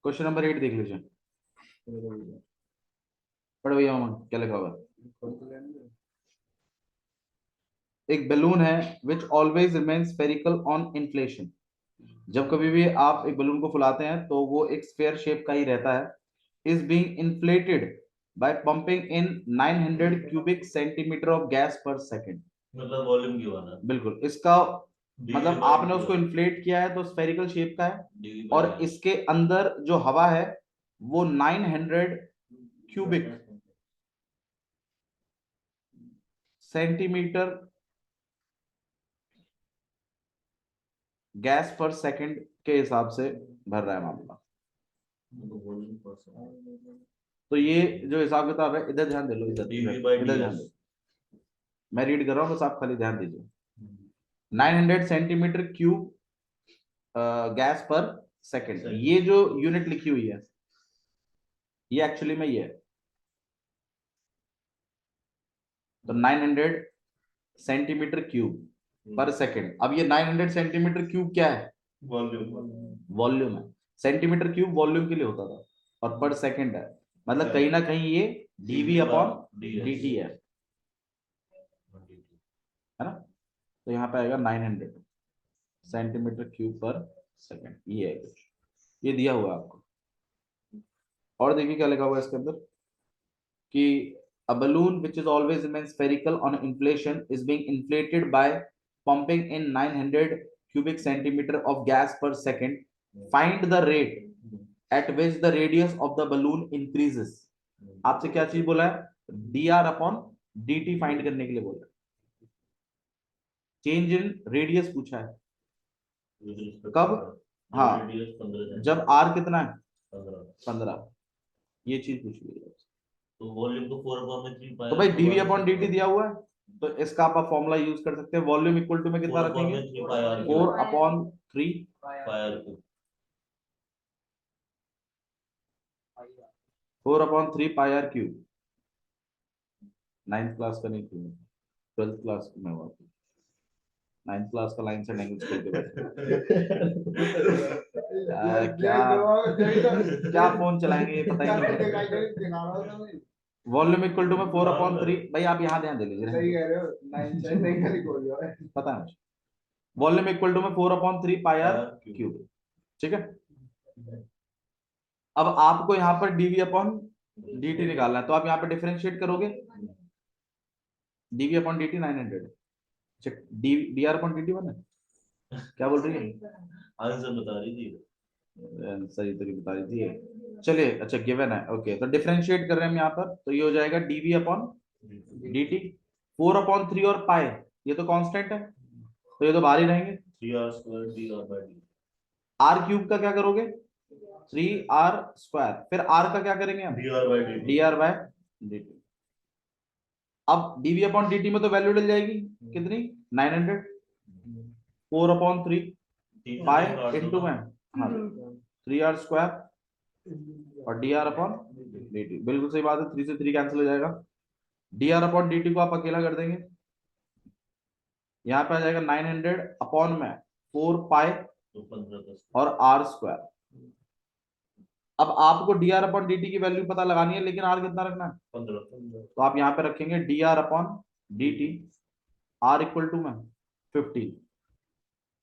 Question number 8 देख लीजिए। पढ़ो भैया मोहम्मद, क्या लिखा हुआ है? एक बलून है which always remains spherical on inflation. जब कभी भी आप एक बलून को फुलाते हैं तो वो एक स्फेयर शेप का ही रहता है। Is being inflated by pumping in 900 cubic centimetre of gas per second. मतलब वॉल्यूम की बात है। बिल्कुल, इसका मतलब आपने उसको इन्फ्लेट किया है तो स्फेरिकल शेप का है, और इसके अंदर जो हवा है वो 900 cubic centimetre gas per second के हिसाब से भर रहा है मामला। तो ये जो हिसाब किताब है, इधर ध्यान दे लो, इधर ध्यान दो, मैं रीड कर रहा हूँ, बस आप खाली ध्यान दीजिए। 900 centimetre cube gas per second, ये जो यूनिट लिखी हुई है ये एक्चुअली में ये है। तो 900 सेंटीमीटर क्यूब पर सेकंड। अब ये 900 सेंटीमीटर क्यूब क्या है? वॉल्यूम है। सेंटीमीटर क्यूब वॉल्यूम के लिए होता था, और पर सेकंड है, मतलब कहीं ना कहीं ये डीवी अपॉन dt है ना? तो यहाँ पे आएगा 900 सेंटीमीटर क्यूब पर सेकंड, ये है कुछ, ये दिया हुआ है आपको। और देखिए क्या लिखा हुआ है इसके अंदर कि a balloon which is always remains spherical on inflation is being inflated by pumping in 900 cubic centimeter of gas per second. Find the rate at which the radius of the balloon increases. आपसे क्या चीज बोला है? dr upon dt find करने के लिए बोला है। चेंज इन रेडियस पूछा है, कब? हाँ, जब r कितना है? 15। ये चीज पूछ ली है। तो वॉल्यूम को 4/3 पाया, तो भाई डीवी अपॉन dt दिया हुआ है, तो इसका आप फॉर्मूला यूज कर सकते हैं। वॉल्यूम इक्वल टू में कितना रखेंगे? 4/3 पाई आर क्यूब। 9th क्लास का नहीं क्यों, 12th क्लास में हुआ। 9th क्लास का लाइन से लैंग्वेज खोल के क्या क्या फोन चलाएंगे पता ही नहीं। वॉल्यूम इक्वल टू में 4/3। भाई आप यहाँ ध्यान दे लीजिए, सही कह रहे हो, पता है मुझे। वॉल्यूम इक्वल टू में 4/3 पाई आर क्यूब, ठीक है। अब आपको यहाँ पर डीवी अपॉन dt निकालना है, तो आप यहाँ पे डिफरेंशिएट करोगे। D v upon dt 900, d r upon dt 1 है। क्या बोल रही है? आंसर बता रही थी, सही तरीके बता रही थी। चलिए, अच्छा गिवन है, ओके, तो डिफरेंशिएट कर रहे हैं हम यहाँ पर, तो ये हो जाएगा डीवी अपॉन dt। 4/3 और पाई, ये तो कांस्टेंट है, तो ये तो बाहर ही रहेंगे। आर क्यूब का क्या करोगे? 3r²। फिर आर का क्या करेंगे हम? dr by dt। अब डीवी अपॉन dt में तो वैल्यू डल जाएगी, कितनी? 900। 4/3 पाई इंटू में, हाँ, 3r² और dr अपॉन dt। बिल्कुल सही बात है, 3 से 3 कैंसिल हो जाएगा। dr अपॉन dt को आप अकेला कर देंगे, यहाँ पे आ जाएगा 900 अपॉन में 4 पाई और r²। अब आपको dr अपॉन dt की वैल्यू पता लगानी है, लेकिन r कितना रखना है? 15। तो आप यहाँ पे रखेंगे dr upon dt, r equal to में 15।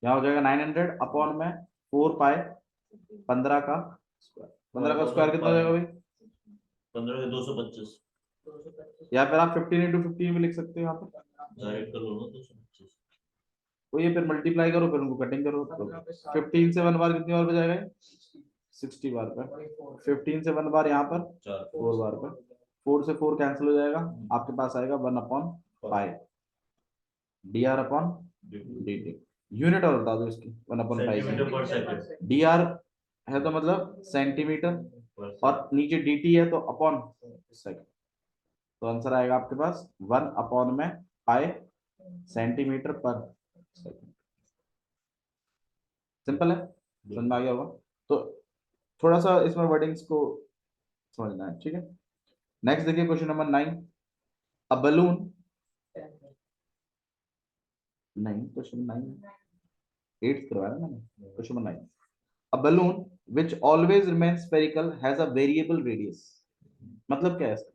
यहाँ हो जाएगा 900 अपॉन में 4 पाई 15 का स्क्वायर। 15 का स्क्वायर कितना हो जाएगा भाई? 15 के 225। या फिर आप 15 × 15 भी लिख सकते हो यहाँ पर, डायरेक्ट कर लो ना 225। तो ये फिर मल्टीप्लाई करो, फिर उनको कटिंग करो, तो 15 से 1 बार कितनी बार पे जाएगा? 60 बार पे। 15 से 1 बार यहाँ पर 4 बार पे। 4 से 4 कैंसिल हो जाएगा, आपके पास आएगा 1/पाई dr अपॉन dt। यूनिट और बता दो इसकी, 1/पाई। dr है तो मतलब सेंटीमीटर, और नीचे dt है तो अपॉन सेकंड। तो आंसर आएगा आपके पास 1 में पाई सेंटीमीटर पर सेकंड। सिंपल है, समझ में आ गया होगा। तो थोड़ा सा इसमें वर्डिंग्स को समझना है, ठीक है। नेक्स्ट देखिए क्वेश्चन नंबर 9। अ बलून, नहीं क्वेश्चन 9 8 करवाया मैंने, question number 9। A balloon which always remains spherical has a variable radius। मतलब क्या है इसका?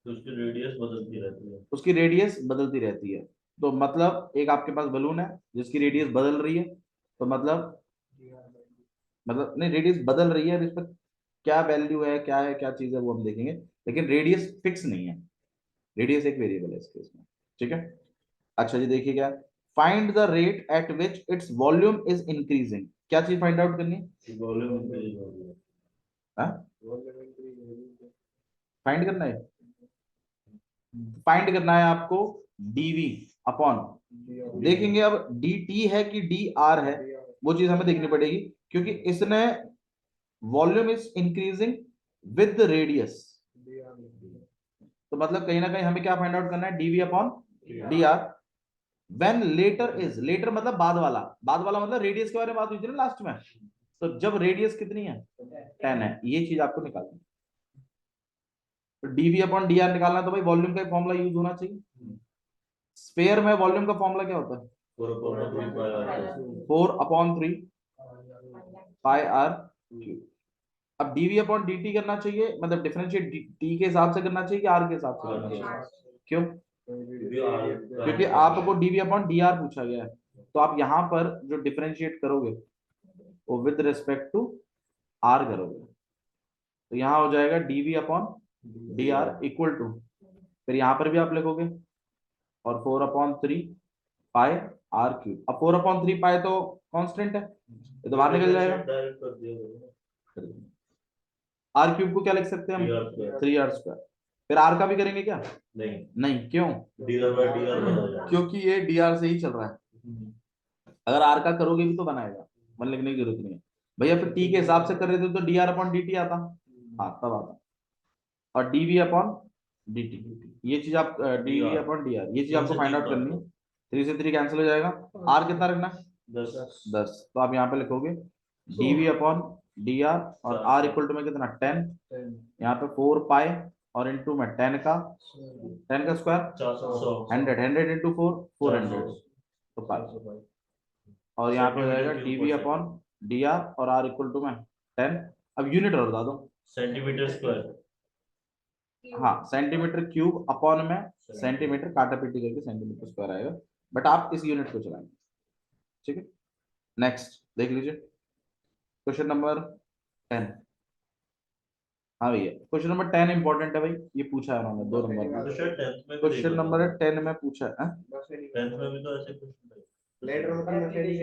तो उसकी रेडियस बदलती रहती है। उसकी रेडियस बदलती रहती है। तो मतलब एक आपके पास बलून है जिसकी रेडियस बदल रही है, तो मतलब नहीं, रेडियस बदल रही है, अब इस पर क्या वैल्यू है, क्या चीज है वो हम देखेंगे, लेकिन रेडियस फिक्स नहीं है, रेडियस एक वेरिएबल है इस केस में। ठीक है। अच्छा जी देखिए क्या, find the rate at which its volume is increasing. क्या चीज फाइंड आउट करनी है? वॉल्यूम इंक्रीज हो रही है। फाइंड करना है, फाइंड करना है आपको डीवी अपॉन, देखेंगे अब डी टी है कि डी आर है, वो चीज हमें देखनी पड़ेगी, क्योंकि इसने volume is increasing with radius, तो मतलब कहीं ना कहीं हमें क्या फाइंड आउट करना है, d v upon d r. When latter is, latter मतलब बाद वाला मतलब रेडियस के बारे में बात हुई थी ना लास्ट में, तो जब रेडियस कितनी है 10 है, ये चीज आपको निकालनी है। तो डीवी अपॉन डी आर निकालना है, तो भाई वॉल्यूम का फॉर्मूला यूज होना चाहिए। स्फेयर में वॉल्यूम का फॉर्मूला क्या होता है? 4/3 पाई आर क्यूब। अब डीवी अपॉन dt करना चाहिए, मतलब डिफरेंशिएट टी के हिसाब से करना चाहिए कि आर के हिसाब से करना चाहिए? क्यों? क्योंकि आपको डीवी अपॉन डी आर पूछा गया है, तो आप यहाँ पर जो डिफरेंशिएट करोगे वो विद रिस्पेक्ट टू आर करोगे, तो यहाँ हो जाएगा d v upon d r equal to, फिर यहाँ पर भी आप लिखोगे और 4/3 पाई आर क्यूब। अब 4/3 पाई तो कांस्टेंट है, ये तो बाहर निकल जाएगा। आर क्यूब को क्या लिख सकते हैं हम? 3r²। फिर आर का भी करेंगे क्या? नहीं, क्यों? dr/dr क्योंकि ये dr से ही चल रहा है, अगर आर का करोगे भी तो बनाएगा, मन लिखने की जरूरत नहीं है भैया। फिर टी के हिसाब से कर रहे थे तो dr अपॉन dt आता, हाँ तब आता, और dv अपॉन dt, ये चीज आप dv अपॉन dr, ये चीज आपको फाइंड आउट करनी है। 3 से 3 कैंसिल हो जाएगा, आर कितना रखना है? 10। तो आप यहाँ पे लिखोगे dv अपॉन dr, और r इक्वल टू में कितना 10, यहाँ पे 4 पाई और इनटू में 10 का स्क्वायर 100 इंटू 4 400, तो पाई, और यहाँ पे हो जाएगा dv अपॉन dr और r इक्वल टू में 10। अब यूनिट और बता दो, सेंटीमीटर स्क्वायर। हाँ सेंटीमीटर क्यूब अपॉन में सेंटीमीटर, काटा पीटी करके सेंटीमीटर स्क्वायर आएगा, बट आप इस यूनिट को चलाएंगे। ठीक है, नेक्स्ट देख लीजिए क्वेश्चन नंबर 10। हाँ भैया क्वेश्चन नंबर 10 इंपॉर्टेंट है भाई, ये पूछा है उन्होंने 2 नंबर में, तो शायद 10th में भी क्वेश्चन देखा नंबर था। 10 में पूछा है। 10th में भी तो ऐसे क्वेश्चन थे।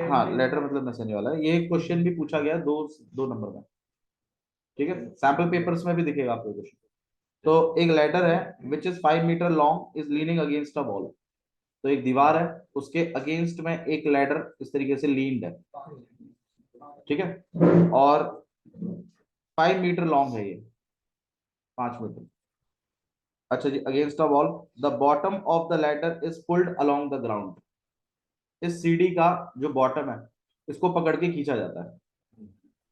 हाँ लेटर मतलब मैसेज वाला है, ये क्वेश्चन भी पूछा गया 2 नंबर में। ठीक है, सैंपल पेपर्स में भी दिखेगा आपको क्वेश्चन। तो एक लेटर है which is 5 metre long is leaning against a wall, तो एक दीवार है उसके अगेंस्ट में एक लेडर इस तरीके से लीन्ड है, ठीक है, और 5 मीटर लॉन्ग है ये, 5 मीटर। अच्छा जी, against a wall the bottom of the ladder is pulled along the ground, इस सीढ़ी का जो बॉटम है इसको पकड़ के खींचा जाता है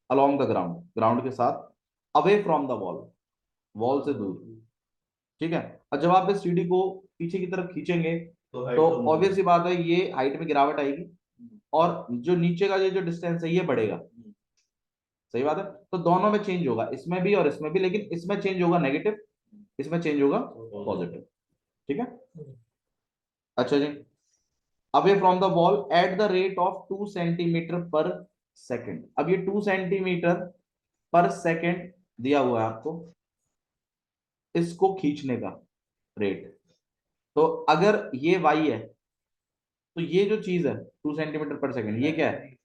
अलोंग द ग्राउंड, ग्राउंड के साथ, away from the wall, wall से दूर। ठीक है, और जब आप इस सीढ़ी को पीछे की तरफ खींचेंगे तो ऑब्वियस सी बात है ये हाइट में गिरावट आएगी, और जो नीचे का ये जो डिस्टेंस है ये बढ़ेगा। सही बात है, तो दोनों में चेंज होगा, इसमें भी और इसमें भी, लेकिन इसमें चेंज होगा नेगेटिव, इसमें चेंज होगा पॉजिटिव। ठीक है, अच्छा जी, away from the wall at the rate of 2 centimetre per second. अब ये 2 सेंटीमीटर पर सेकेंड दिया हुआ है आपको, इसको खींचने का रेट, तो अगर ये y है तो ये जो चीज है 2 सेंटीमीटर पर सेकेंड, ये क्या है?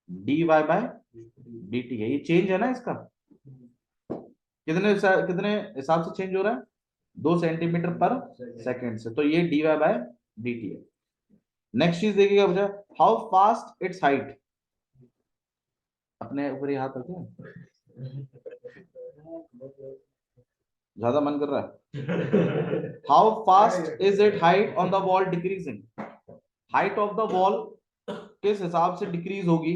dy बाय dt है, ये चेंज है ना इसका, कितने हिसाब से चेंज हो रहा है? 2 सेंटीमीटर पर सेकेंड से, तो ये dy बाय dt है। नेक्स्ट चीज देखिएगा बच्चा, हाउ फास्ट इट्स हाइट, अपने ऊपर ही हाथ रखे, ज्यादा मन कर रहा है। How fast is it height on the wall decreasing, height of the wall किस हिसाब से डिक्रीज होगी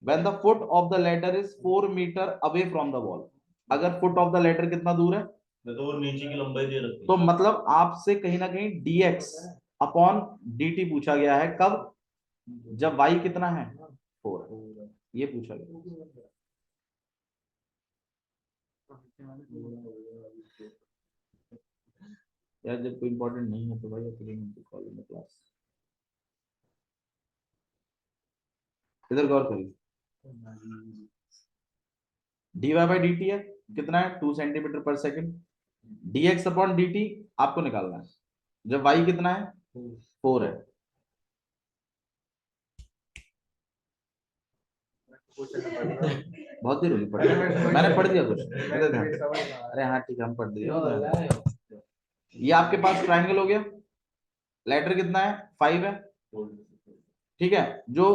when the foot of the ladder is 4 metre away from the wall, अगर फुट ऑफ द लेटर कितना दूर है, तो वो नीचे की लंबाई दे रखी है। तो मतलब आपसे कहीं ना कहीं dx अपॉन dt पूछा गया है, कब? जब y कितना है 4, ये पूछा गया। यार जब कोई इंपॉर्टेंट नहीं है तो भाई अपनी कॉल में क्लास। इधर गौर करिए, dy बाई डी टी है कितना है 2 सेंटीमीटर पर सेकंड, dx अपॉन dt आपको निकालना है, जब y कितना है 4 है। बहुत देर होगी पढ़, मैंने पढ़ दिया कुछ इधर ध्यान। अरे हाँ ठीक है हम पढ़ दिया। ये आपके पास ट्राइंगल हो गया, लेटर कितना है 5 है, ठीक है। जो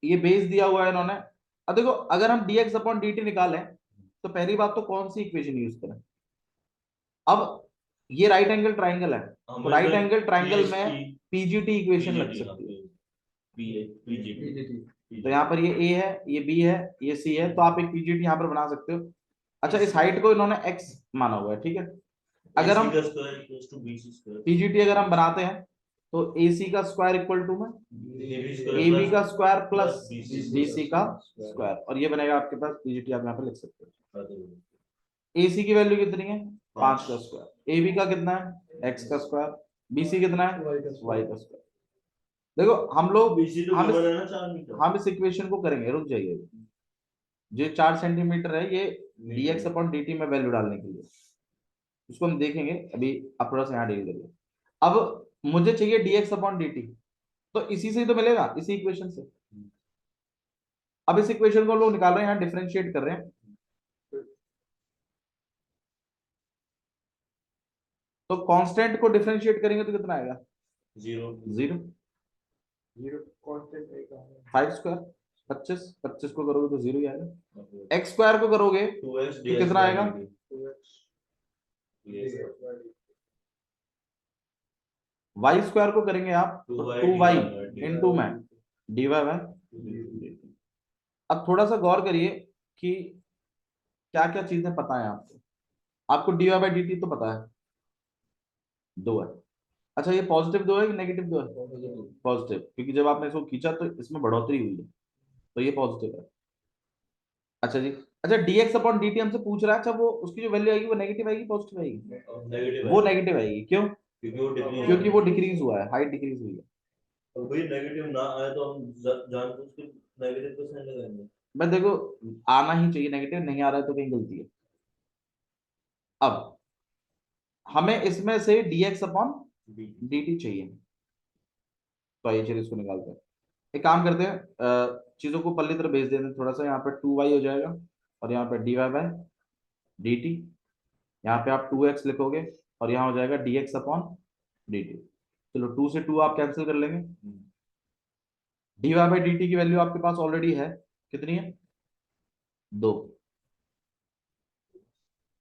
ये बेस दिया हुआ है इन्होंने, अब देखो अगर हम dx अपॉन dt निकालें तो पहली बात तो कौन सी इक्वेशन यूज करें। अब ये राइट एंगल ट्राइंगल है, तो राइट एंगल ट्राइंगल में पीजीटी इक्वेशन लग सकती है। तो यहाँ पर ये a है, ये b है, ये c है, तो आप एक पीजीटी यहाँ पर बना सकते हो। अच्छा इस हाइट को इन्होंने x माना हुआ है, ठीक है। अगर हम पीजीटी अगर हम बनाते हैं तो AC का स्क्वायर इक्वल टू में AB का स्क्वायर प्लस BC का स्क्वायर, और ये बनेगा आपके पास पीजीटी, आप यहाँ पर लिख सकते हो। AC की वैल्यू कितनी है 5 का स्क्वायर, AB का कितना है x का स्क्वायर, BC कितना है y का स्क्वायर। देखो हम लोग हम इस इक्वेशन को करेंगे, रुक जाइए। जो 4 सेंटीमीटर है ये dx अपॉन dt में वैल्यू डालने के लिए, उसको हम देखेंगे अभी, आप थोड़ा सा यहाँ डील करिए। अब मुझे चाहिए dx अपॉन dt, तो इसी से ही तो मिलेगा, इसी इक्वेशन से। अब इस इक्वेशन को लोग निकाल रहे हैं, यहाँ डिफरेंशिएट कर रहे हैं, तो कांस्टेंट को डिफरेंशिएट करेंगे तो कितना आएगा 0 5 स्क्वायर 25 को करोगे तो 0 ही आएगा। x स्क्वायर को करोगे तो कितना आएगा, y स्क्वायर को करेंगे आप तो 2y इंटू में dy बाय। अब थोड़ा सा गौर करिए कि क्या क्या चीजें पता है आपको। आपको dy बाई dt तो पता है 2 है। अच्छा ये पॉजिटिव 2 है कि नेगेटिव 2 है, पॉजिटिव, क्योंकि जब आपने इसको खींचा तो इसमें बढ़ोतरी हुई है, तो ये पॉजिटिव है। अच्छा जी, अच्छा dx अपॉन dt हमसे पूछ रहा है, अच्छा वो उसकी जो वैल्यू आएगी वो नेगेटिव आएगी पॉजिटिव आएगी, वो नेगेटिव आएगी। क्यों, क्योंकि वो डिक्रीज हुआ है, हाइट डिक्रीज हुई है। तो भाई नेगेटिव ना आए तो हम जानबूझ के नेगेटिव को साइन लगाएंगे। मैं देखो आना ही चाहिए नेगेटिव, नहीं आ रहा है तो कहीं गलती है। अब हमें इसमें से dx अपॉन dt चाहिए, तो आइए चलिए इसको निकालते हैं। एक काम करते हैं, चीजों को पल्ली तरह भेज देते हैं थोड़ा सा। यहाँ पे 2y हो जाएगा और यहाँ पे dy बाय dt, यहाँ पे आप 2x लिखोगे और यहाँ हो जाएगा dx अपॉन dt। चलो 2 से 2 आप कैंसिल कर लेंगे, dy बाई dt की वैल्यू आपके पास ऑलरेडी है, कितनी है 2,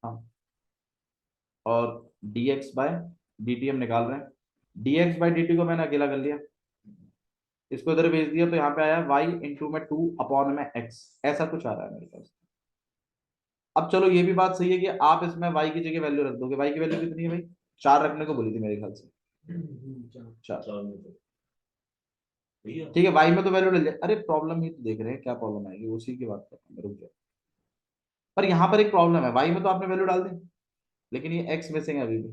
हाँ, और dx बाय dt हम निकाल रहे हैं। dx बाई dt को मैंने अकेला कर लिया, इसको इधर भेज दिया, तो यहाँ पे आया y इंटू में 2 अपॉन में x, ऐसा कुछ आ रहा है मेरे पास। अब चलो ये भी बात सही है कि आप इसमें y की जगह वैल्यू रख दोगे, y की वैल्यू कितनी है भाई 4 रखने को बोली थी मेरे ख्याल से, 4, ठीक है। y में तो वैल्यू डाल दिया, अरे प्रॉब्लम ही तो देख रहे हैं क्या प्रॉब्लम आएगी, उसी की बात करते हैं, रुक जाओ। पर यहाँ पर एक प्रॉब्लम है, y में तो आपने वैल्यू डाल दी, लेकिन ये x मिसिंग है अभी भी।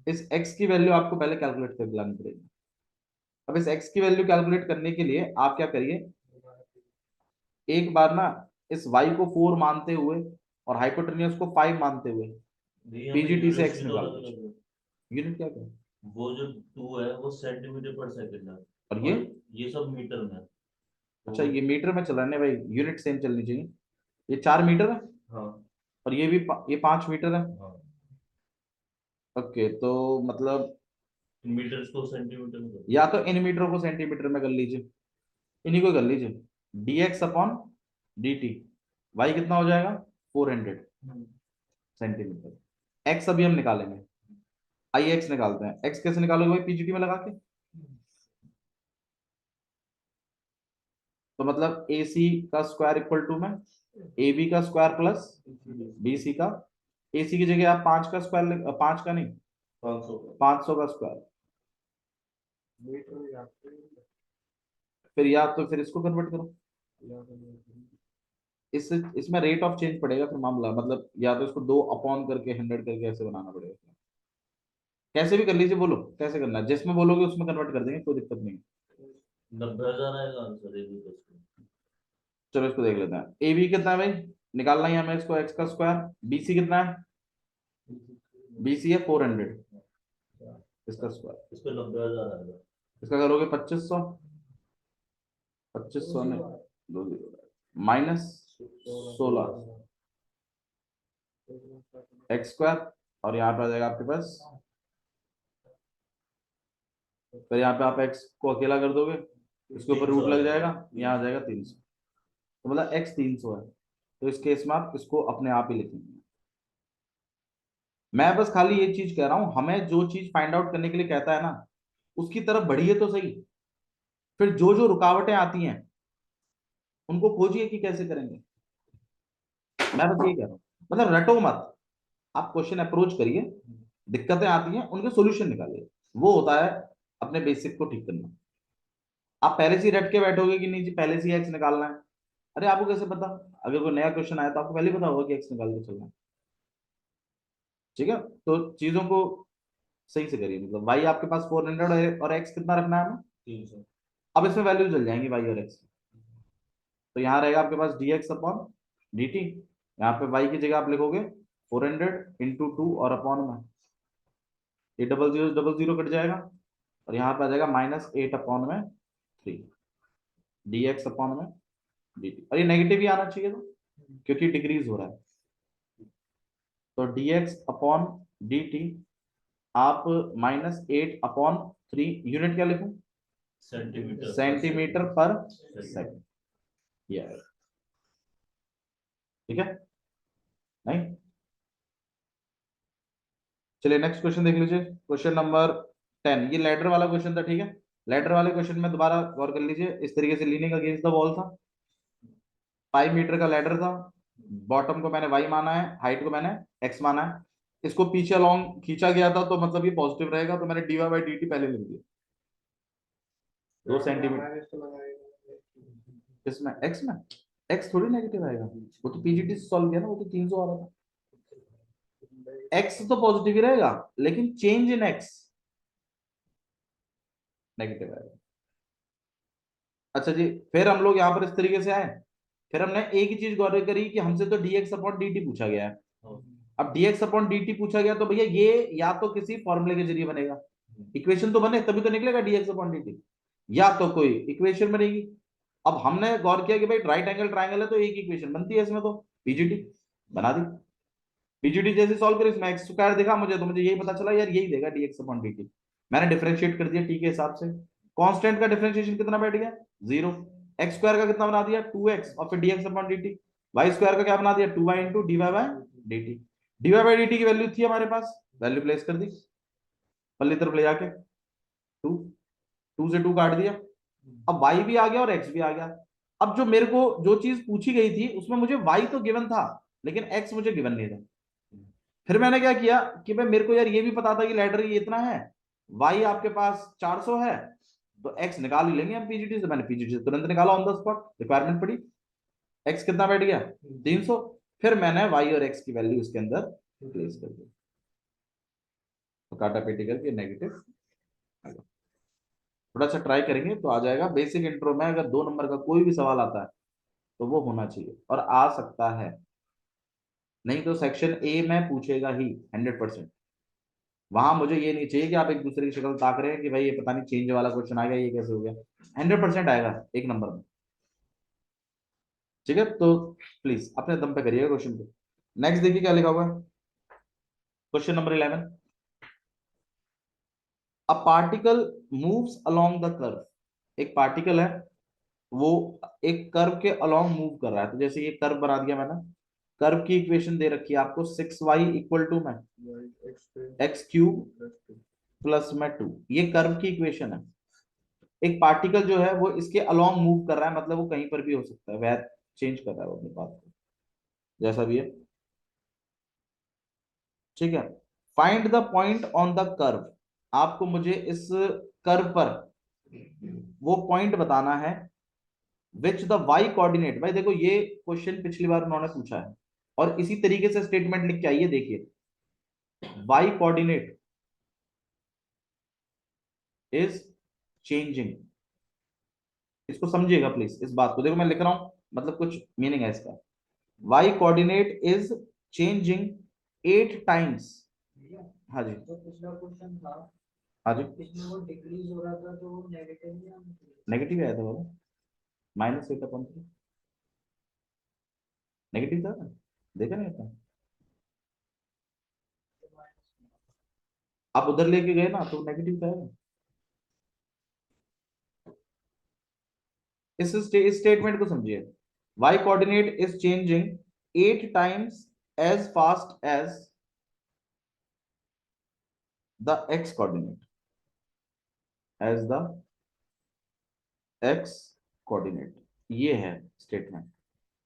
इस x की वैल्यू आपको पहले कैलकुलेट कर लानी पड़ेगी। अब इस x की वैल्यू कैलकुलेट करने के लिए आप क्या करिए, एक बार ना इस y को 4 मानते हुए और हाइपोटेन्यूज को 5 मानते हुए पीजीटी से x निकाल दीजिए। यूनिट क्या है, वो जो 2 है वो सेंटीमीटर पर सेकंड है, और ये सब मीटर में। अच्छा ये मीटर में चल रहा है भाई, यूनिट सेम चलनी चाहिए। ये 4 मीटर है, हाँ, और ये भी ये 5 मीटर है। हाँ। ओके तो मतलब मीटर को सेंटीमीटर में या तो इन मीटरों को सेंटीमीटर में कर लीजिए, इन्हीं को कर लीजिए, dx अपॉन dt, y कितना हो जाएगा 400 सेंटीमीटर। x अभी हम निकालेंगे, आइए x निकालते हैं। x कैसे निकालोगे भाई, पीजीटी में लगा के, तो मतलब AC का स्क्वायर इक्वल टू में AB का स्क्वायर प्लस BC का, AC की जगह आप 5 का स्क्वायर, 5 का नहीं 500 का स्क्वायर, फिर या तो फिर इसको कन्वर्ट करो, इसमें रेट ऑफ चेंज पड़ेगा फिर मामला, मतलब या तो इसको 2 अपॉन करके 100 करके ऐसे बनाना पड़ेगा। कैसे भी कर लीजिए, बोलो कैसे करना है, जिसमें बोलोगे उसमें कन्वर्ट कर देंगे, कोई दिक्कत नहीं है। 90,000 आएगा आंसर ये भी क्वेश्चन। चलो इसको देख लेते हैं। ए बी कितना है भाई, निकालना ही हमें इसको, एक्स का स्क्वायर। बी सी कितना है, बी सी है 400, इसका स्क्वायर। इस पे 90,000 आएगा। इसका करोगे 2500, 2500 में 2 माइनस 16 एक्स स्क्वायर, और यहाँ पे आ जाएगा आपके पास, फिर यहाँ पे आप एक्स को अकेला कर दोगे, इसके ऊपर 300 रूट आ लग जाएगा। जाएगा, यहाँ आ जाएगा 300, तो मतलब एक्स 300 है। तो इस केस में आप इसको अपने आप ही लिखेंगे। मैं बस खाली ये चीज कह रहा हूं, हमें जो चीज फाइंड आउट करने के लिए कहता है ना, उसकी तरफ बढ़िए तो सही, फिर जो जो रुकावटें आती हैं उनको खोजिए कि कैसे करेंगे। मैं बस ये कह रहा हूँ, मतलब रटो मत, आप क्वेश्चन अप्रोच करिए, दिक्कतें आती हैं उनके सॉल्यूशन निकालिए, वो होता है अपने बेसिक को ठीक करना। आप पहले से ही रट के बैठोगे कि नहीं जी पहले से ही एक्स निकालना है, अरे आपको कैसे पता, अगर कोई नया क्वेश्चन आया तो आपको पहले ही पता होगा कि एक्स निकाल के चलना है। ठीक है, तो चीजों को सही से करिए, मतलब वाई आपके पास 400 है और एक्स कितना रखना है हमें 300। अब इसमें वैल्यू चल जाएंगी वाई और एक्स, तो यहाँ रहेगा आपके पास d x upon d t, यहाँ पे वाई की जगह आप लिखोगे 400 इंटू 2 और अपॉन में, ये डबल जीरो कट जाएगा, और यहाँ पे आ जाएगा -8 अपॉन में 3 डी एक्स अपॉन में डी टी, और ये नेगेटिव ही आना चाहिए था क्योंकि डिक्रीज हो रहा है, तो D x upon d T आप -8 अपॉन 3, यूनिट क्या लिखूं, सेंटीमीटर पर सेकंड, ये आएगा। ठीक है, नहीं, चलिए नेक्स्ट क्वेश्चन देख लीजिए, क्वेश्चन नंबर 10, ये लेटर वाला क्वेश्चन था। ठीक है, लेटर वाले क्वेश्चन में दोबारा गौर कर लीजिए, इस तरीके से लीनिंग अगेंस्ट द वॉल था, 5 मीटर का लेटर था, बॉटम को मैंने वाई माना है, हाइट को मैंने एक्स माना है, इसको पीछे अलोंग खींचा गया था, तो मतलब ये पॉजिटिव रहेगा, तो मैंने d y by d t पहले लिख दिया 2 सेंटीमीटर। किसमें, एक्स में, एक्स थोड़ी नेगेटिव आएगा, वो तो पीजीटी से सॉल्व किया ना, वो तो 300 आ रहा था, एक्स तो पॉजिटिव ही रहेगा, लेकिन चेंज इन एक्स नेगेटिव आएगा। अच्छा जी, फिर हम लोग यहाँ पर इस तरीके से आए, फिर हमने एक ही चीज गौर करी कि हमसे तो dx अपॉन dt पूछा गया है, अब dx अपॉन dt पूछा गया तो भैया ये या तो किसी फॉर्मूले के जरिए बनेगा, इक्वेशन तो बने तभी तो निकलेगा dx अपॉन dt, या तो कोई इक्वेशन बनेगी। अब हमने गौर किया कि भाई राइट एंगल ट्राइंगल है तो एक इक्वेशन बनती है इसमें, तो पीजीटी बना दी, पीजीटी जैसे सॉल्व करी, इसमें एक्स स्क्वायर दिखा मुझे, तो मुझे यही पता चला यार यही देगा dx अपॉन dt, मैंने डिफरेंशिएट कर दिया टी के हिसाब से, कांस्टेंट का डिफरेंशिएशन कितना बैठ गया 0, एक्स स्क्वायर का कितना बना दिया 2x, और फिर dx upon dt, y square का क्या बना दिया 2y into d y by d t, d y by d t की वैल्यू थी हमारे पास, वैल्यू प्लेस कर दी, पल्ली तरफ ले जाके 2, 2 से 2 काट दिया, अब y भी आ गया और x भी आ गया। अब जो मेरे को जो चीज पूछी गई थी उसमें मुझे y तो गिवन था, लेकिन x मुझे गिवन नहीं था, फिर मैंने क्या किया कि भाई मेरे को यार ये भी पता था कि लेटर ये इतना है, y आपके पास 400 है, तो x निकाल ही लेंगे हम पीजीटी से, मैंने पीजीटी से तुरंत निकाला ऑन द स्पॉट, रिक्वायरमेंट पड़ी, x कितना बैठ गया 300, फिर मैंने y और x की वैल्यू इसके अंदर प्लेस कर दी, तो काटा पेटी करके नेगेटिव, थोड़ा सा ट्राई करेंगे तो आ जाएगा। बेसिक इंट्रो में अगर 2 नंबर का कोई भी सवाल आता है तो वो होना चाहिए और आ सकता है, नहीं तो सेक्शन ए में पूछेगा ही 100%, वहां मुझे ये नहीं चाहिए कि आप एक दूसरे की शक्ल ताक रहे हैं कि भाई ये पता नहीं चेंज वाला क्वेश्चन आ गया, ये कैसे हो गया, 100% आएगा 1 नंबर में। ठीक है, तो प्लीज अपने दम पे करिएगा क्वेश्चन को। नेक्स्ट देखिए क्या लिखा हुआ है, question number 11, a particle moves along the curve, एक पार्टिकल है वो एक कर्व के अलोंग मूव कर रहा है, तो जैसे ये कर्व बना दिया मैंने, कर्व की इक्वेशन दे रखी है आपको 6y इक्वल टू में एक्स क्यूब प्लस में 2, ये कर्व की इक्वेशन है। एक पार्टिकल जो है वो इसके अलोंग मूव कर रहा है, मतलब वो कहीं पर भी हो सकता है, वह चेंज कर रहा है वो अपने पाथ को, जैसा भी है। ठीक है, find the point on the curve, आपको मुझे इस कर्व पर वो पॉइंट बताना है विच द वाई कोऑर्डिनेट, भाई देखो ये क्वेश्चन पिछली बार उन्होंने पूछा है और इसी तरीके से स्टेटमेंट लिख के आइए, देखिए वाई कोऑर्डिनेट इज चेंजिंग, इसको समझिएगा प्लीज, इस बात को देखो मैं लिख रहा हूं, मतलब कुछ मीनिंग है इसका। Y coordinate is changing 8 times. हाँ जी, जो पिछला क्वेश्चन था हाँ जी, इसमें वो डिक्रीज हो रहा था तो वो नेगेटिव में आना चाहिए। नेगेटिव आया था वो, -8/3 नेगेटिव था ना? देखा नहीं था? आप उधर लेके गए ना तो नेगेटिव था। इस स्टेटमेंट को समझिए, y coordinate is changing 8 times as fast as the x coordinate, as the x coordinate. ये है स्टेटमेंट।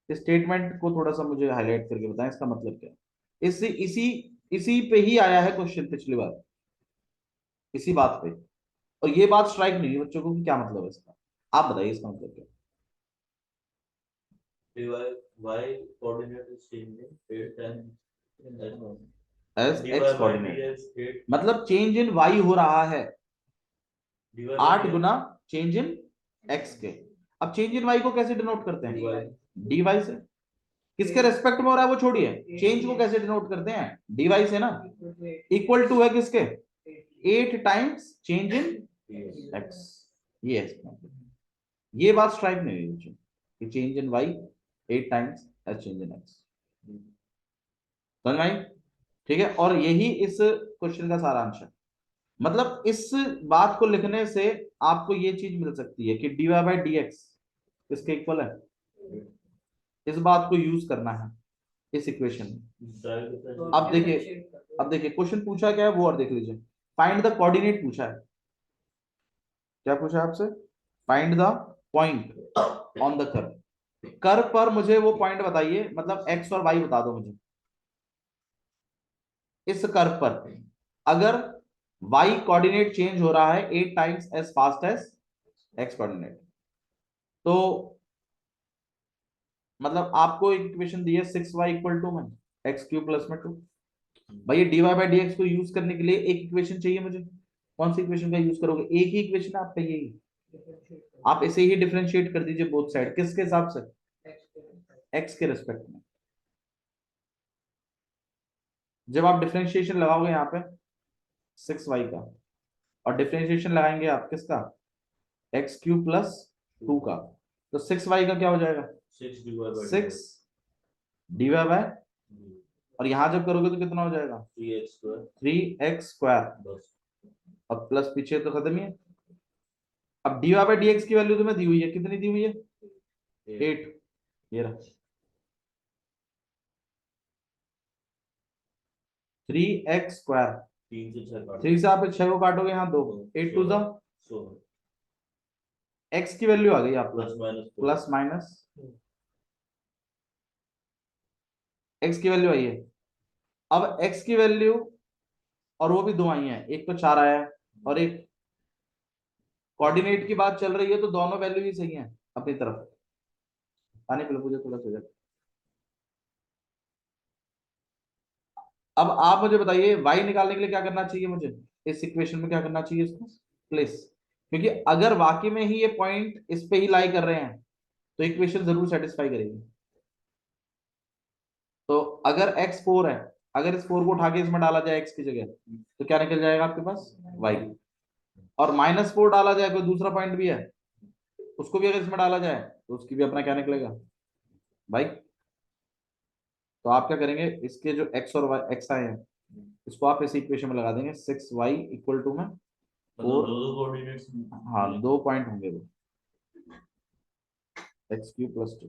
इस स्टेटमेंट को थोड़ा सा मुझे हाईलाइट करके बताएं, इसका मतलब क्या है। इससे इसी इसी पे ही आया है क्वेश्चन पिछली बार, इसी बात पे। और ये बात स्ट्राइक नहीं हुई बच्चों को कि क्या मतलब है इसका, आप बताइए इसका मतलब क्या y coordinate is changing 8 times as dy x by coordinate, dx 8 मतलब चेंज इन y हो रहा है dy by 8 dx Guna change in x के। अब चेंज इन y को कैसे डिनोट करते हैं? dy dy से। किसके रेस्पेक्ट में हो रहा है वो छोड़िए, चेंज को कैसे डिनोट करते हैं? dy से ना। इक्वल टू है किसके? 8 टाइम्स चेंज इन x। ये है इसका मतलब। ये बात स्ट्राइक नहीं हुई बच्चों कि change in y 8 times as change in x। समझ में आई? ठीक है, और यही इस क्वेश्चन का सारांश है। मतलब इस बात को लिखने से आपको ये चीज मिल सकती है कि dy बाई डी एक्स किसके इक्वल है, इस बात को यूज करना है इस इक्वेशन में। अब देखिए क्वेश्चन पूछा क्या है वो और देख लीजिए। फाइंड द कोऑर्डिनेट पूछा है। क्या पूछा है आपसे? Find the point on the curve. Curve पर मुझे वो पॉइंट बताइए, मतलब एक्स और वाई बता दो मुझे। इस कर्व पर अगर y कोऑर्डिनेट चेंज हो रहा है 8 times as fast as x coordinate, तो मतलब आपको एक इक्वेशन दी है 6y इक्वल टू में एक्स क्यूब प्लस में 2। भाई dy बाई डी एक्स को यूज करने के लिए एक इक्वेशन चाहिए मुझे। कौन सी इक्वेशन का यूज करोगे? एक ही इक्वेशन है आपका, यही। आप इसे ही डिफरेंशिएट कर दीजिए बोथ साइड, किसके हिसाब से? x के रिस्पेक्ट में। जब आप डिफरेंशिएशन लगाओगे यहाँ पे 6y का, और डिफरेंशिएशन लगाएंगे आप किसका? एक्स क्यूब प्लस 2 का, तो 6y का क्या हो जाएगा? 6 dy बाय, और यहां जब करोगे तो कितना हो जाएगा? 3x स्क्वायर, अब प्लस पीछे तो खत्म ही है। अब dy बाय dx की वैल्यू तुम्हें दी हुई है, कितनी दी हुई है? 8। ये रहा 3x स्क्वायर। 3 से आप 6 को काटोगे, यहाँ 2, 8 टू द x की वैल्यू आ गई आपको प्लस माइनस, x की वैल्यू आई है। अब x की वैल्यू, और वो भी 2 आई हैं, एक तो 4 आया है और एक कोऑर्डिनेट की बात चल रही है, तो दोनों वैल्यू ही सही है अपनी तरफ। पानी पिलो मुझे थोड़ा सा। अब आप मुझे बताइए y निकालने के लिए क्या करना चाहिए मुझे? इस इक्वेशन में क्या करना चाहिए इसको? प्लेस। क्योंकि अगर वाकई में ही ये पॉइंट इस पे ही लाई कर रहे हैं तो इक्वेशन जरूर सेटिस्फाई करेगी। तो अगर x 4 है, अगर इस 4 को उठा के इसमें डाला जाए x की जगह, तो क्या निकल जाएगा आपके पास? y। और -4 डाला जाए, कोई दूसरा पॉइंट भी है, उसको भी अगर इसमें डाला जाए तो उसकी भी अपना क्या निकलेगा? भाई तो आप क्या करेंगे, इसके जो x और y x आए हैं इसको आप इस इक्वेशन में लगा देंगे, 6y इक्वल टू में 4। हाँ, 2 पॉइंट होंगे वो, एक्स क्यूब प्लस 2।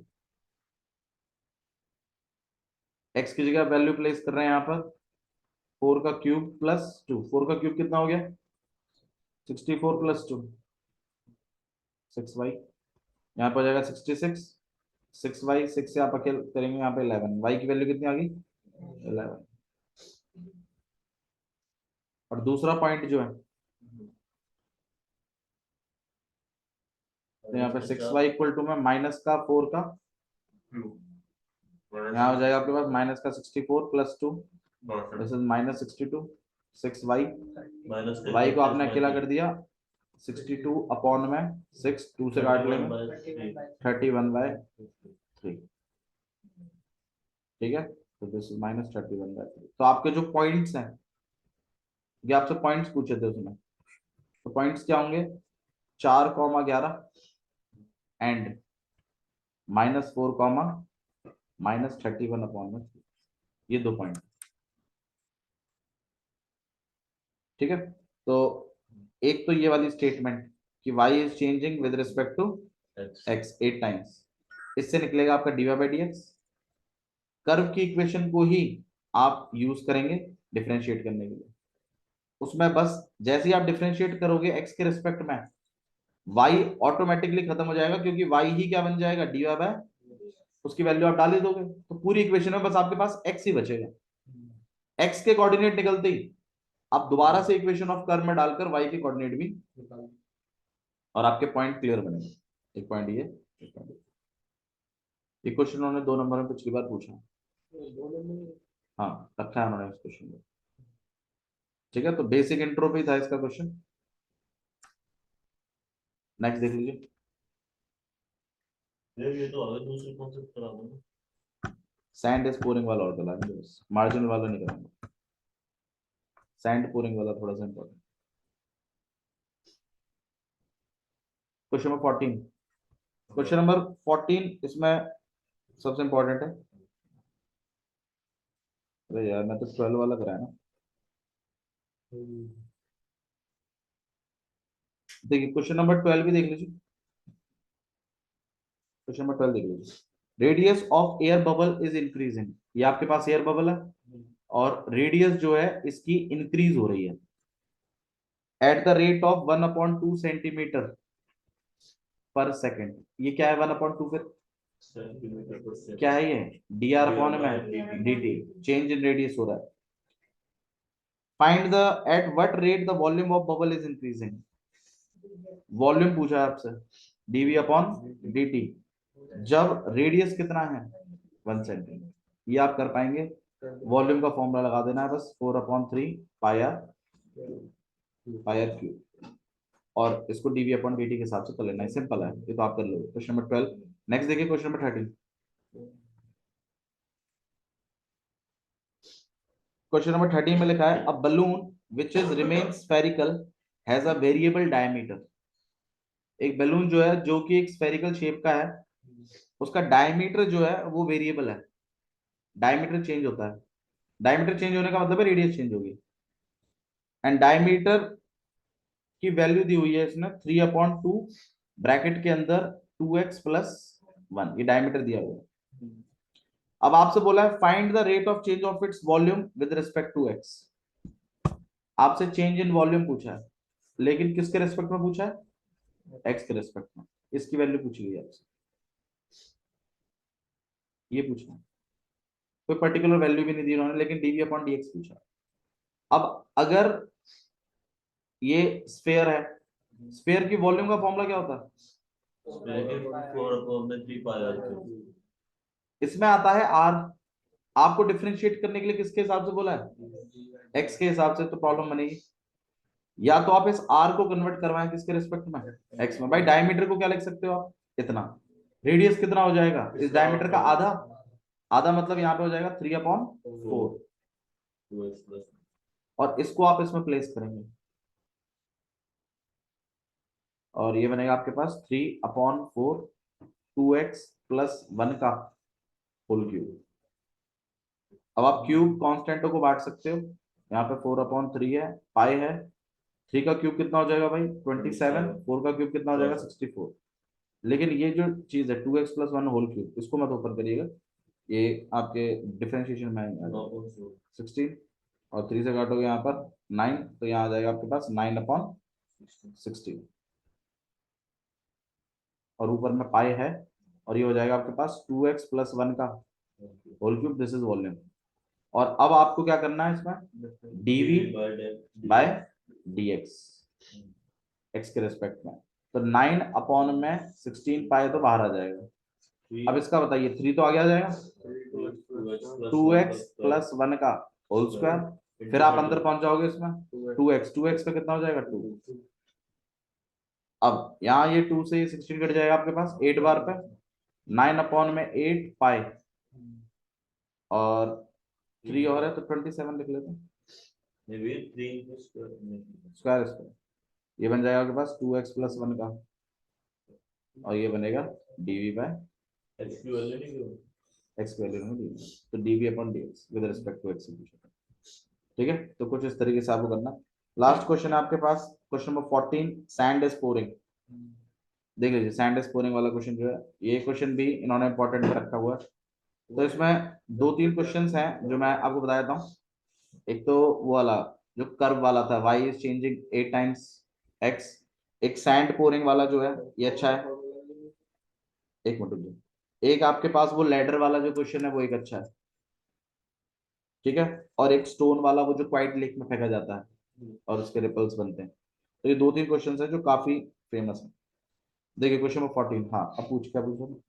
एक्स की जगह वैल्यू प्लेस कर रहे हैं यहाँ पर 4 का क्यूब प्लस 2। 4 का क्यूब कितना हो गया? 64 प्लस 2 6y, यहाँ पर हो जाएगा 66। 6y, 6 से आप अकेले करेंगे यहाँ पे 11, y की वैल्यू कितनी आ गई? 11। और दूसरा पॉइंट जो है तो यहाँ पे 6y इक्वल टू में माइनस का 4 का, यहाँ हो जाएगा आपके पास माइनस का 64 plus 2, this is minus 62, 6y, minus y को आपने अकेला कर दिया 62 अपॉन में 6, 2 से काट लेंगे 31/3, ठीक है। तो दिस इज माइनस 31/3। तो आपके जो पॉइंट्स हैं, ये आपसे पॉइंट्स पूछे थे उसमें, तो पॉइंट्स क्या होंगे, 4,11 एंड -4, -31/3, ये 2 पॉइंट, ठीक है। तो एक तो ये वाली स्टेटमेंट कि y is changing with respect to x 8 times, इससे निकलेगा आपका dy/dx। कर्व की इक्वेशन को ही आप यूज करेंगे डिफरेंशिएट करने के लिए, उसमें बस जैसे ही आप डिफरेंशिएट करोगे x के रिस्पेक्ट में, y ऑटोमेटिकली खत्म हो जाएगा, क्योंकि y ही क्या बन जाएगा, dy, उसकी वैल्यू आप डाल ही दोगे, तो पूरी इक्वेशन में बस आपके पास x ही बचेगा। x के कोऑर्डिनेट निकलते ही आप दोबारा से इक्वेशन ऑफ कर्व में डालकर y के कोऑर्डिनेट भी, और आपके पॉइंट क्लियर बनेंगे। एक पॉइंट ये, एक पॉइंट ये क्वेश्चन उन्होंने 2 नंबर में पिछली बार पूछा, हाँ रखा है उन्होंने इस क्वेश्चन में, ठीक है। तो बेसिक इंट्रो पे था इसका क्वेश्चन। नेक्स्ट देख लीजिए, ये तो आगे दूसरे कॉन्सेप्ट करा दो। सैंड इज पोरिंग वाला और डलाएंगे, बस मार्जिन वाला नहीं कराएंगे, सैंड पोरिंग वाला थोड़ा सा important. Question number 14, question number 14 इसमें सबसे इंपॉर्टेंट है। अरे यार मैं तो 12 वाला कराया ना, देखिए क्वेश्चन नंबर 12 भी देख लीजिए, क्वेश्चन नंबर 12 देख लीजिए। Radius of air bubble is increasing, ये आपके पास एयर बबल है और रेडियस जो है इसकी इंक्रीज हो रही है eight the rate of 1/2 centimetre per second. ये क्या है 1/2, फिर क्या है ये, dr अपॉन में dt, चेंज इन रेडियस हो रहा है। Find the at what rate the volume of bubble is increasing, volume पूछा है आपसे, dv अपॉन dt, जब रेडियस कितना है 1 सेंटीमीटर, ये आप कर पाएंगे। वॉल्यूम का फॉर्मूला लगा देना है बस, 4/3 पाई आर क्यूब, और इसको dv अपॉन dt के हिसाब से कर लेना है, सिंपल है ये तो आप कर लोगे। Question number 12। नेक्स्ट देखिए क्वेश्चन नंबर 13। क्वेश्चन नंबर 13 में लिखा है, a balloon which is remain spherical has a variable diameter. एक बैलून जो है जो कि एक स्फेरिकल शेप का है, उसका डायमीटर जो है वो वेरिएबल है, डायमीटर चेंज होता है। डायमीटर चेंज होने का मतलब है रेडियस चेंज होगी, एंड डायमीटर की वैल्यू दी हुई है इसमें 3/2 ब्रैकेट के अंदर 2x + 1, ये डायमीटर दिया हुआ है। अब आपसे बोला है find the rate of change of its volume with respect to x। आपसे चेंज इन वॉल्यूम पूछा है, लेकिन किसके रेस्पेक्ट में पूछा है, x के रेस्पेक्ट में, इसकी वैल्यू पूछी गई आपसे, ये पूछा है। कोई पर्टिकुलर वैल्यू भी नहीं दी उन्होंने, लेकिन dv अपॉन dx पूछा। अब अगर ये स्फेयर है, स्फेयर की वॉल्यूम का फॉर्मूला क्या होता है, इसमें आता है r। आपको डिफरेंशिएट करने के लिए किसके हिसाब से बोला है, x के हिसाब से, तो प्रॉब्लम बनेगी। या तो आप इस r को कन्वर्ट करवाएं किसके रिस्पेक्ट में, x में। भाई डायमीटर को क्या लिख सकते हो आप, इतना। रेडियस कितना हो जाएगा इस डायमीटर का, आधा, आधा मतलब यहाँ पे हो जाएगा 3/4, और इसको आप इसमें प्लेस करेंगे, और ये बनेगा आपके पास 3/4 2x + 1 का होल क्यूब। अब आप क्यूब कांस्टेंटों को बांट सकते हो, यहाँ पे 4/3 है, पाई है, 3 का क्यूब कितना हो जाएगा भाई 27, 4 का क्यूब कितना हो जाएगा 64। लेकिन ये जो चीज है 2x + 1 होल क्यूब, इसको मत ओपन करिएगा, ये आपके डिफरेंशिएशन में आएगा 16, और 3 से काटोगे यहाँ पर 9, तो यहाँ आ जाएगा आपके पास 9/16, और ऊपर में पाई है, और ये हो जाएगा आपके पास 2x + 1 का whole cube, this is volume. और अब आपको क्या करना है इसमें, dv/dx, x के रेस्पेक्ट में। तो 9 अपॉन में 16 पाई तो बाहर आ जाएगा। अब इसका बताइए 3 तो आगे आ जाएगा, 2x प्लस 1 का होल स्क्वायर, फिर आप अंदर पहुंच जाओगे इसमें 2x पे कितना हो जाएगा 2। अब यहाँ ये 2 से 16 कट जाएगा आपके पास 8 बार पे, 9 अपॉन में 8 पाई और 3 और है तो 27 लिख लेते हैं स्क्वायर स्क्वायर। ये बन जाएगा आपके पास 2x प्लस 1 का, और ये बनेगा dv बाय x की वैल्यू नहीं दी, तो dv upon dx with respect to x। ठीक है, तो कुछ इस तरीके से आपको करना। लास्ट क्वेश्चन है आपके पास, question number 14, sand is pouring. देख लीजिए सैंड इज पोरिंग वाला क्वेश्चन जो है, ये क्वेश्चन भी इन्होंने इंपॉर्टेंट में रखा हुआ है। तो इसमें 2-3 क्वेश्चंस हैं जो मैं आपको बता देता हूँ। एक तो वो वाला जो कर्व वाला था, y is changing 8 times x। एक सैंड पोरिंग वाला जो है ये अच्छा है, एक मिनट रुकिए। एक आपके पास वो लैडर वाला जो क्वेश्चन है वो एक अच्छा है, ठीक है। और एक स्टोन वाला वो जो क्वाइट लेक में फेंका जाता है और उसके रिपल्स बनते हैं। तो ये 2-3 क्वेश्चन है जो काफी फेमस है। देखिए क्वेश्चन नंबर 14, हाँ अब पूछ क्या पूछो।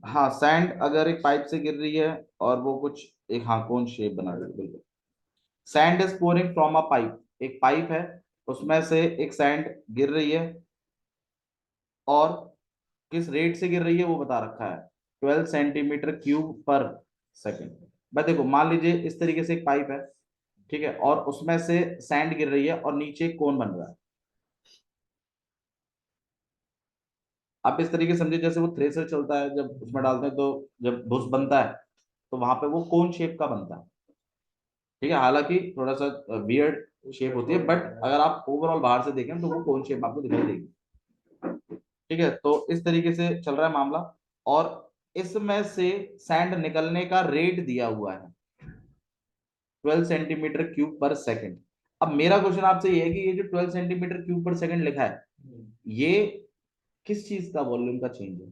हाँ सैंड अगर एक पाइप से गिर रही है और वो कुछ एक हाँ कोन शेप बना रही है, बिल्कुल। Sand is pouring from a pipe, एक पाइप है उसमें से एक सैंड गिर रही है और किस रेट से गिर रही है वो बता रखा है, 12 सेंटीमीटर क्यूब पर सेकेंड। भाई देखो मान लीजिए इस तरीके से एक पाइप है, ठीक है, और उसमें से सैंड गिर रही है और नीचे कोन बन रहा है। आप इस तरीके से समझिए जैसे वो थ्रेसर चलता है, जब उसमें डालते हैं तो जब भुस बनता है तो वहां पे वो कोन शेप का बनता है, ठीक है। हालांकि थोड़ा सा वियर्ड शेप होती है, बट अगर आप ओवरऑल बाहर से देखें तो वो कोन शेप आपको दिखाई देगी, ठीक है। तो इस तरीके से चल रहा है मामला, और इसमें से सैंड निकलने का रेट दिया हुआ है 12 सेंटीमीटर क्यूब पर सेकंड। अब मेरा क्वेश्चन आपसे ये है कि ये जो 12 सेंटीमीटर क्यूब पर सेकंड लिखा है ये किस चीज का वॉल्यूम का चेंज है?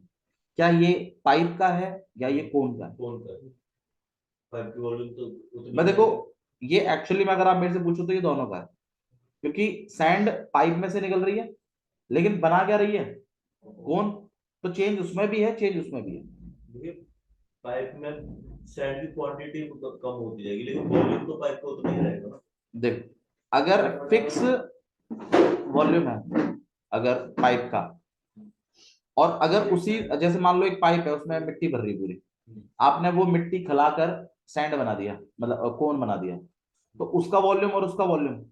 क्या ये पाइप का है या ये कोन का है? कौन का पाइप की वॉल्यूम तो उतनी मैं देखो ये एक्चुअली में अगर आप मेरे से पूछो तो ये दोनों का है, क्योंकि सैंड पाइप में से निकल रही है लेकिन बना क्या रही है कोन, तो चेंज उसमें भी है चेंज उसमें भी है। देखिए पाइप में सैंड की क्वांटिटी कम होती जाएगी लेकिन वॉल्यूम तो पाइप का उतना ही रहेगा ना। देखो अगर फिक्स वॉल्यूम है अगर पाइप का, और अगर उसी जैसे मान लो एक पाइप है उसमें मिट्टी भर रही है पूरी, आपने वो मिट्टी खिलाकर सैंड बना दिया मतलब कोन बना दिया, तो उसका वॉल्यूम और उसका वॉल्यूम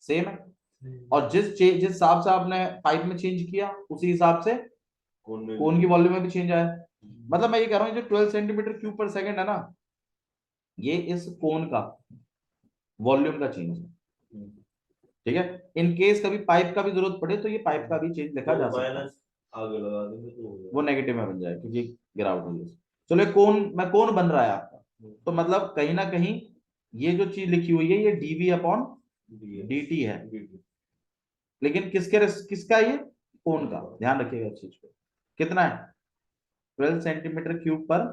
सेम है, और जिस हिसाब से आपने पाइप में चेंज किया उसी हिसाब से कोन की वॉल्यूम में भी चेंज आया। मतलब मैं ये कह रहा हूँ जो 12 सेंटीमीटर क्यूब पर सेकंड है ना, ये इस कोन का वॉल्यूम का चेंज है, ठीक है। इन केस कभी पाइप का भी जरूरत पड़े तो ये पाइप का भी चेंज लिखा जा सकता है, आगे लगा देंगे तो हो वो नेगेटिव में बन जाए क्योंकि गिरावट हुई है। चलो कौन बन रहा है आपका, तो मतलब कहीं ना कहीं ये जो चीज लिखी हुई है ये डीवी अपॉन dt है, लेकिन किसका ये कोन का, ध्यान रखिएगा इस चीज को। कितना है 12 सेंटीमीटर क्यूब पर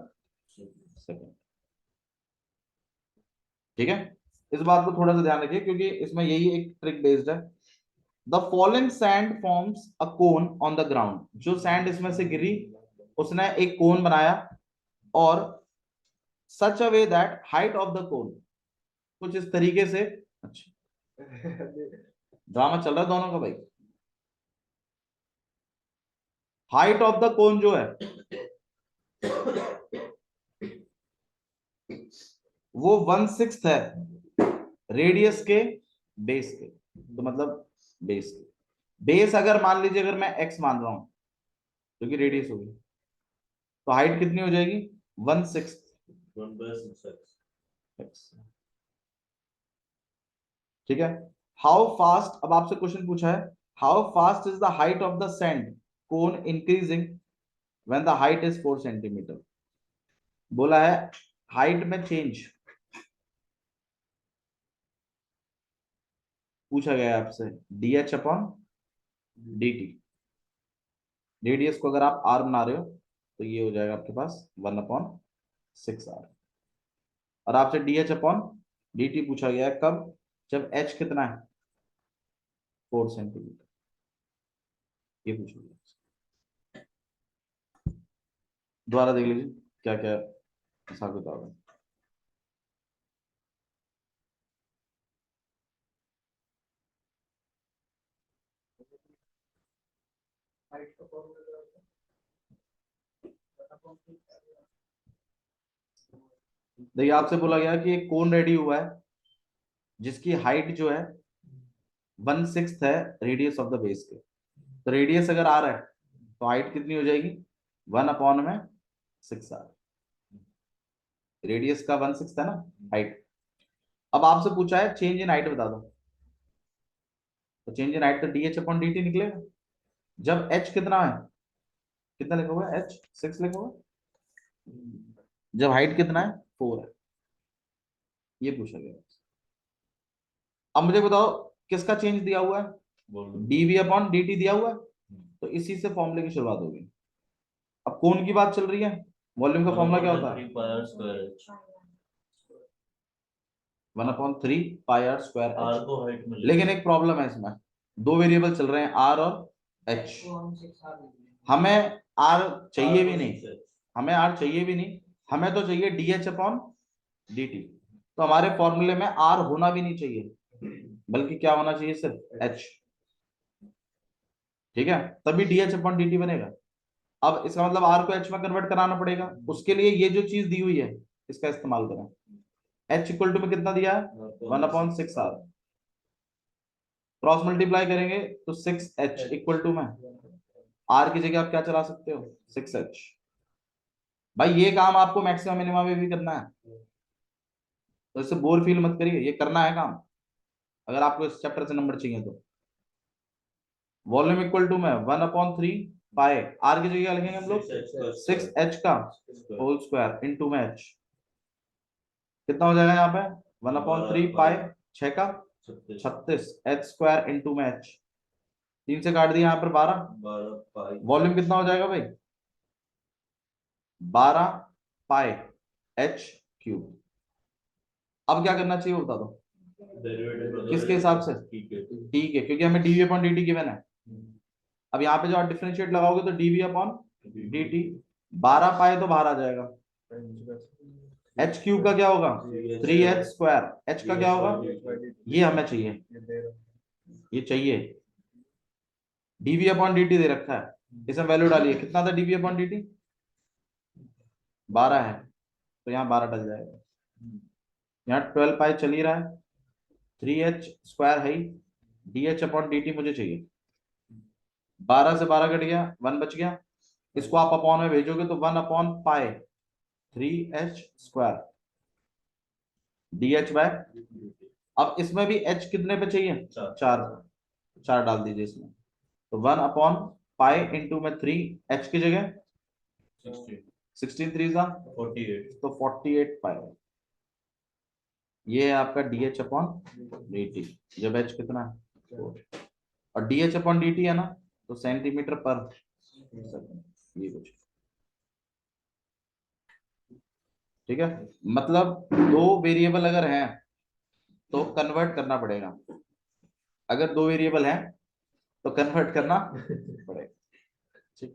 सेकंड, ठीक है। इस बात को थोड़ा सा ध्यान रखिए क्योंकि इसमें यही एक ट्रिक बेस्ड है। The following sand forms a cone on the ground, जो सैंड इसमें से गिरी उसने एक कोन बनाया, और such a way that height of the cone, कुछ इस तरीके से। अच्छा ड्रामा चल रहा है दोनों का भाई। हाइट ऑफ द कोन जो है वो 1/6 है रेडियस के बेस के, तो मतलब बेस के बेस अगर मान लीजिए अगर मैं x मान रहा हूं क्योंकि रेडियस होगी, तो हाइट कितनी हो जाएगी 1/6 x, ठीक है। हाउ फास्ट, अब आपसे क्वेश्चन पूछा है how fast is the height of the sand cone increasing when the height is 4 centimetre. बोला है हाइट में चेंज पूछा गया है आपसे dh अपॉन dt। रेडियस को अगर आप r बना रहे हो तो ये हो जाएगा आपके पास 1/6r, और आपसे dh अपॉन dt पूछा गया है कब, जब h कितना है 4 सेंटीमीटर। ये पूछ लिया, दोबारा देख लीजिए क्या क्या हिसाब किताब है। हाइट का फॉर्मूला देखिए आपसे बोला गया कि एक कोन रेडी हुआ है जिसकी हाइट जो है 1/6 है रेडियस ऑफ द बेस के। तो रेडियस अगर आ रहा है तो हाइट कितनी हो जाएगी 1/6 रेडियस का 1/6 है ना हाइट। अब आपसे पूछा है चेंज इन हाइट बता दो, तो चेंज इन हाइट तो dh/dt निकलेगा। जब h कितना है, कितना लिखा हुआ है, h 6 लिखा हुआ है, जब हाइट कितना है 4 है, ये पूछा गया। अब मुझे बताओ किसका चेंज दिया हुआ है, dv/dt दिया हुआ है, तो इसी से फॉर्मूले की शुरुआत होगी। अब कोण की बात चल रही है, वॉल्यूम का फॉर्मूला क्या होता है 1/3 पाई r स्क्वायर आर h। को हाइट में लेकिन एक प्रॉब्लम है इसमें, दो वेरिएबल चल रहे हैं r और h। को हम 6 आ लेंगे। हमें r चाहिए भी नहीं, हमें r चाहिए भी नहीं, हमें तो चाहिए dh/dt। तो हमारे फॉर्मूले में r होना भी नहीं चाहिए, बल्कि क्या होना चाहिए, सिर्फ h। ठीक है, तभी dh/dt बनेगा। अब इसका मतलब r को h में कन्वर्ट कराना पड़ेगा, उसके लिए ये जो चीज दी हुई है इसका इस्तेमाल करें। h इक्वल टू में कितना दिया है 1/6r, क्रॉस मल्टीप्लाई करेंगे तो 6h इक्वल टू में r की जगह आप क्या चला सकते हो 6h। भाई ये काम आपको मैक्सिमम मिनिमम में भी करना है, तो इससे बोर फील मत करिए, ये करना है काम अगर आपको इस चैप्टर से नंबर चाहिए तो। वॉल्यूम इक्वल टू में 1/3 पाई, r की जगह क्या लिखेंगे हम लोग 6h का होल स्क्वायर इनटू में h। कितना हो जाएगा यहाँ पे 1/3 पाई 6 का 36 h स्क्वायर इनटू में h, 3 से काट दिया यहाँ पर 12। वॉल्यूम कितना हो जाएगा भाई 12 पाई h क्यूब। अब क्या करना चाहिए वो बता दो, किसके हिसाब से, ठीक है, क्योंकि हमें dv/dt गिवन है। अब यहाँ पे जो आप डिफरेंशिएट लगाओगे तो dv/dt 12 पाई तो बाहर आ जाएगा, h क्यूब का क्या होगा 3h स्क्वायर, h का क्या होगा, ये हमें चाहिए, ये चाहिए। dv/dt दे रखा है, इसमें वैल्यू डालिए, कितना था dv/dt 12 है, तो यहाँ 12 डल जाएगा। यहाँ 12 पाई चल ही रहा है, 3h स्क्वायर है ही, dh/dt मुझे चाहिए। 12 से 12 कट गया, 1 बच गया, इसको आप अपॉन में भेजोगे तो 1/पाई 3h स्क्वायर dh बाय। अब इसमें भी h कितने पे चाहिए 4 डाल दीजिए इसमें, तो 1/पाई इंटू में 3h की जगह 16 3 तो 48 पाई। ये है आपका dh/dt, जब h कितना है 4, और dh/dt है ना तो सेंटीमीटर पर सेकंड, ये कुछ। ठीक है, मतलब दो वेरिएबल अगर हैं तो कन्वर्ट करना पड़ेगा, अगर दो वेरिएबल हैं तो कन्वर्ट करना पड़ेगा। ठीक,